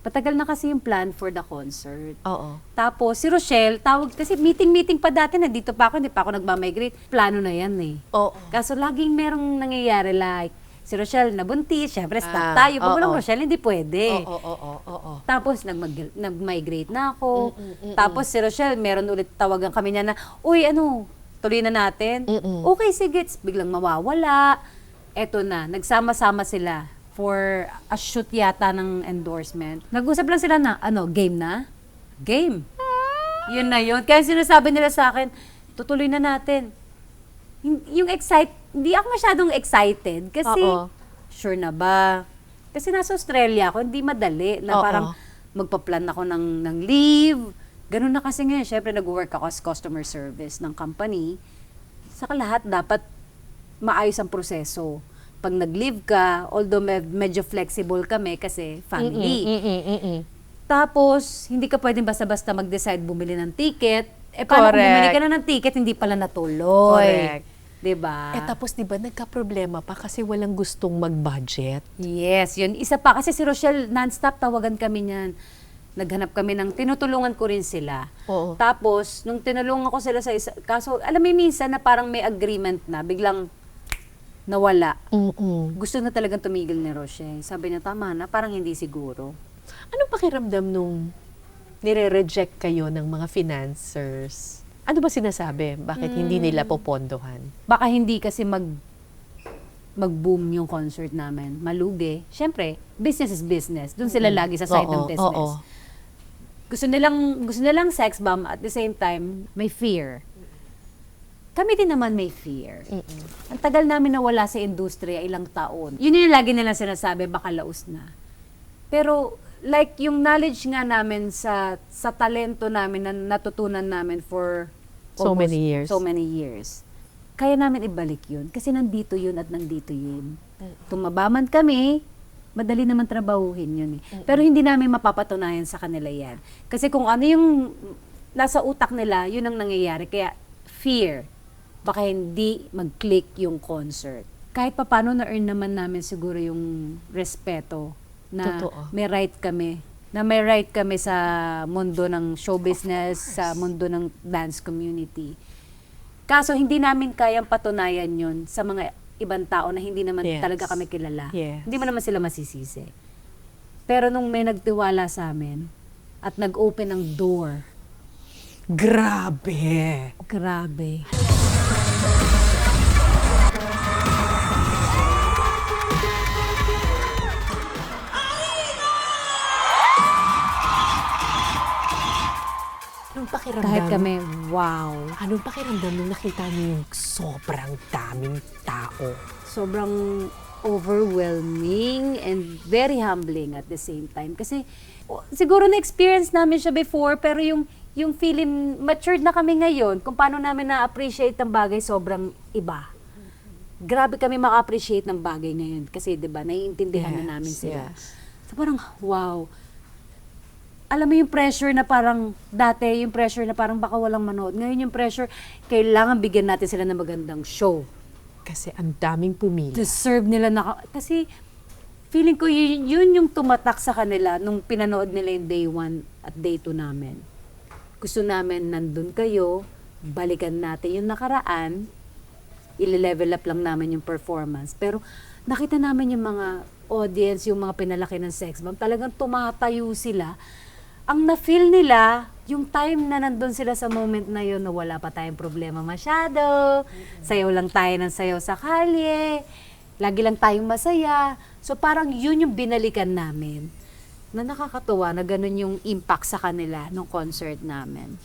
Patagal na kasi yung plan for the concert. Oo. Tapos, si Rochelle, tawag, kasi meeting-meeting pa dati, nandito pa ako, hindi pa ako nagmamigrate. Plano na yan eh. Oo. Kaso laging merong nangyayari like, si Rochelle nabuntis, syempre stop Ah, tayo. Pag walang oo. Rochelle, hindi pwede. Oo. Tapos, nag-migrate na ako. Tapos, si Rochelle, meron ulit tawagan kami niya na, uy, tuloy na natin. Okay, sige, biglang mawawala. Eto na, nagsama-sama sila for a shoot yata ng endorsement. Nag-usap lang sila na, game na? Game. Yun na yun. Kaya sinasabi nila sa akin, tutuloy na natin. Yung hindi ako masyadong excited kasi, Oo. sure na ba? Kasi nasa Australia ako, hindi madali na Oo. parang magpa-plan ako ng leave. Ganun na kasi ngayon. Siyempre, nag-work ako as customer service ng company. Saka lahat dapat maayos ang proseso. Pag nag-leave ka, although medyo flexible kami kasi family. Tapos, hindi ka pwedeng basta-basta mag-decide bumili ng ticket. Paano kung bumili ka na ng ticket, hindi pala natuloy? Correct. Diba? Tapos, di ba, nagka-problema pa kasi walang gustong mag-budget? Yes, yun. Isa pa, kasi si Rochelle, non-stop tawagan kami niyan. Naghanap kami tinutulungan ko rin sila. Oo. Tapos, nung tinulungan ko sila sa isa, kaso, alam mo minsan na parang may agreement na, biglang nawala. Gusto na talagang tumigil ni Rochelle. Sabi niya, tama na, parang hindi siguro. Anong pakiramdam nung nire-reject kayo ng mga financiers? Ano ba sinasabi? Bakit hindi nila popondohan? Baka hindi kasi mag-boom yung concert namin. Malugi. Siyempre, business is business. Doon sila lagi sa side ng business. Oo. Gusto nilang sex bomb at the same time, may fear. Kami din naman may fear. Ang tagal namin nawala sa industriya, ilang taon. Yun yung lagi nilang sinasabi, baka laos na. Pero, like, yung knowledge nga namin sa talento namin na natutunan namin for So many years. Kaya namin ibalik yun. Kasi nandito yun at nandito yun. Tumaba man kami, madali naman trabahuhin yun eh. Pero hindi namin mapapatunayan sa kanila yan. Kasi kung ano yung nasa utak nila, yun ang nangyayari. Kaya fear, baka hindi mag-click yung concert. Kahit paano na-earn naman namin siguro yung respeto na Totoo. may right kami. Na may right kami sa mundo ng show business, sa mundo ng dance community. Kaso hindi namin kayang patunayan yun sa mga ibang tao na hindi naman Yes. talaga kami kilala. Yes. Hindi mo naman sila masisisi. Pero nung may nagtiwala sa amin at nag-open ng door, Grabe! grabe. Anong pakiramdam? Kahit kami, wow. Anong pakiramdam nung nakita niyo yung sobrang daming tao? Sobrang overwhelming and very humbling at the same time. Kasi siguro na-experience namin siya before, pero yung feeling, matured na kami ngayon, kung paano namin na-appreciate ang bagay, sobrang iba. Grabe kami maka-appreciate ng bagay ngayon. Kasi, di ba, naiintindihan na namin sila. Yes. So, parang, wow. Alam mo yung pressure na parang, dati yung pressure na parang baka walang manood. Ngayon yung pressure, kailangan bigyan natin sila ng magandang show. Kasi ang daming pumila. Deserve nila kasi feeling ko yun yung tumatak sa kanila nung pinanood nila yung day 1 at day 2 namin. Gusto namin nandun kayo, balikan natin yung nakaraan, i-level up lang namin yung performance. Pero nakita namin yung mga audience, yung mga pinalaki ng sex bomb, talagang tumatayo sila. Ang na-feel nila, yung time na nandun sila sa moment na yun, na wala pa tayong problema masyado, sayaw lang tayo ng sayaw sa kalye, lagi lang tayong masaya. So parang yun yung binalikan namin, na nakakatuwa na ganun yung impact sa kanila nung concert namin.